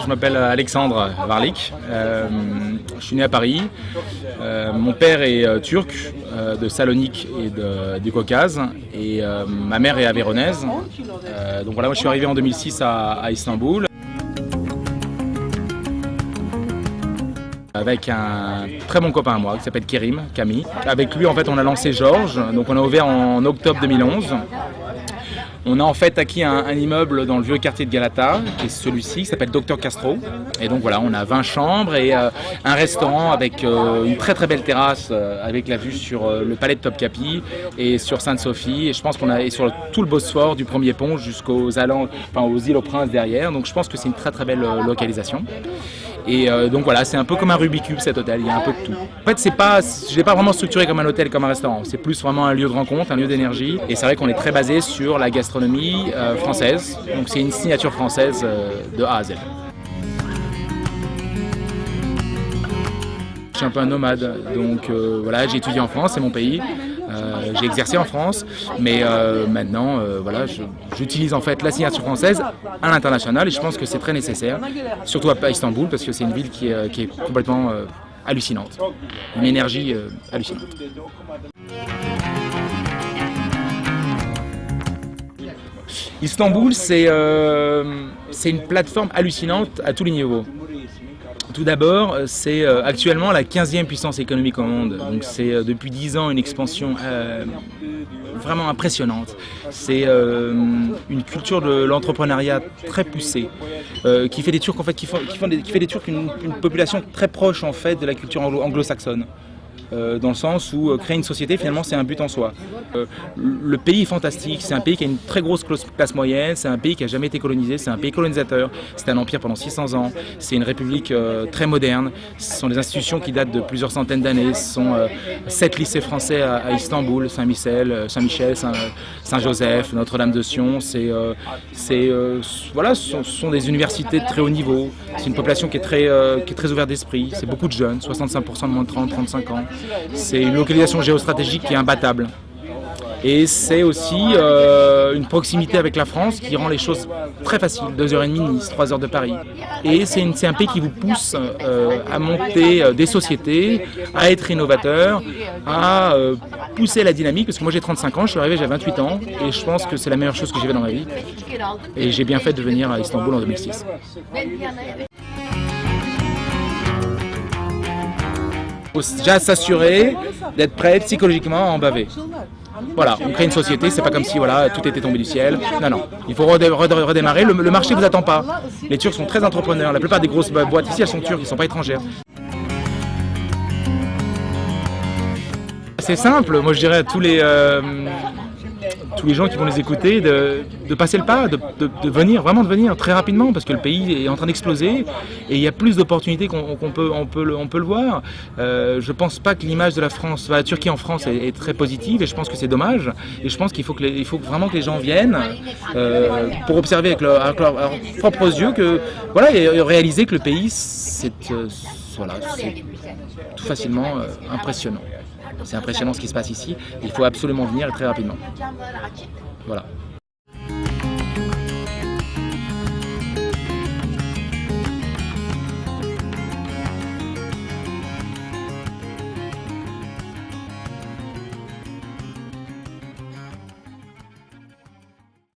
Je m'appelle Alexandre Varlik, je suis né à Paris. Mon père est turc, de Salonique et du Caucase, et ma mère est avéronaise. Donc voilà, moi je suis arrivé en 2006 à Istanbul. Avec un très bon copain à moi qui s'appelle Camille. Avec lui en fait on a lancé Georges, donc on a ouvert en octobre 2011. On a en fait acquis un immeuble dans le vieux quartier de Galata, qui est celui-ci, qui s'appelle Dr Castro. Et donc voilà, on a 20 chambres et un restaurant avec une très très belle terrasse avec la vue sur le palais de Topkapi et sur Sainte-Sophie. Et je pense qu'on a sur tout le Bosphore, du premier pont jusqu'aux aux îles aux Princes derrière. Donc je pense que c'est une très très belle localisation. Et donc voilà, c'est un peu comme un Rubik's Cube cet hôtel, il y a un peu de tout. En fait, je l'ai pas vraiment structuré comme un hôtel, comme un restaurant. C'est plus vraiment un lieu de rencontre, un lieu d'énergie. Et c'est vrai qu'on est très basé sur la gastronomie française. Donc c'est une signature française de A à Z. Je suis un peu un nomade, donc voilà, j'ai étudié en France, c'est mon pays. J'ai exercé en France, mais maintenant, voilà, j'utilise en fait la signature française à l'international et je pense que c'est très nécessaire, surtout à Istanbul, parce que c'est une ville qui est complètement hallucinante, une énergie hallucinante. Istanbul, c'est une plateforme hallucinante à tous les niveaux. Tout d'abord, c'est actuellement la 15e puissance économique au monde. Donc c'est depuis 10 ans une expansion vraiment impressionnante. C'est une culture de l'entrepreneuriat très poussée, qui fait des Turcs en fait, qui fait des Turcs une population très proche en fait de la culture anglo-saxonne. Dans le sens où créer une société finalement c'est un but en soi. Le pays est fantastique, c'est un pays qui a une très grosse classe moyenne, c'est un pays qui n'a jamais été colonisé, c'est un pays colonisateur, c'est un empire pendant 600 ans, c'est une république très moderne, ce sont des institutions qui datent de plusieurs centaines d'années, ce sont 7 lycées français à Istanbul, Saint-Michel, Saint-Joseph, Notre-Dame de Sion, voilà, ce sont des universités de très haut niveau, c'est une population qui est très ouverte d'esprit, c'est beaucoup de jeunes, 65% de moins de 30-35 ans. C'est une localisation géostratégique qui est imbattable. Et c'est aussi une proximité avec la France qui rend les choses très faciles. 2h30 de Nice, 3 heures de Paris. Et c'est un pays qui vous pousse à monter des sociétés, à être innovateur, à pousser la dynamique. Parce que moi j'ai 35 ans, je suis arrivé, j'avais 28 ans. Et je pense que c'est la meilleure chose que j'ai fait dans ma vie. Et j'ai bien fait de venir à Istanbul en 2006. Il faut déjà s'assurer d'être prêt psychologiquement à en baver. Voilà, on crée une société, c'est pas comme si voilà, tout était tombé du ciel. Non, il faut redémarrer. Le marché ne vous attend pas. Les Turcs sont très entrepreneurs. La plupart des grosses boîtes ici, elles sont turques, elles ne sont pas étrangères. C'est simple, moi je dirais à tous les gens qui vont les écouter de passer le pas, de venir, vraiment de venir très rapidement parce que le pays est en train d'exploser et il y a plus d'opportunités qu'on peut le voir. Je pense pas que l'image de la France, la Turquie en France est très positive et je pense que c'est dommage et je pense qu'il faut vraiment que les gens viennent pour observer avec leurs propres yeux que voilà et réaliser que le pays c'est tout facilement impressionnant. C'est impressionnant ce qui se passe ici. Il faut absolument venir et très rapidement. Voilà.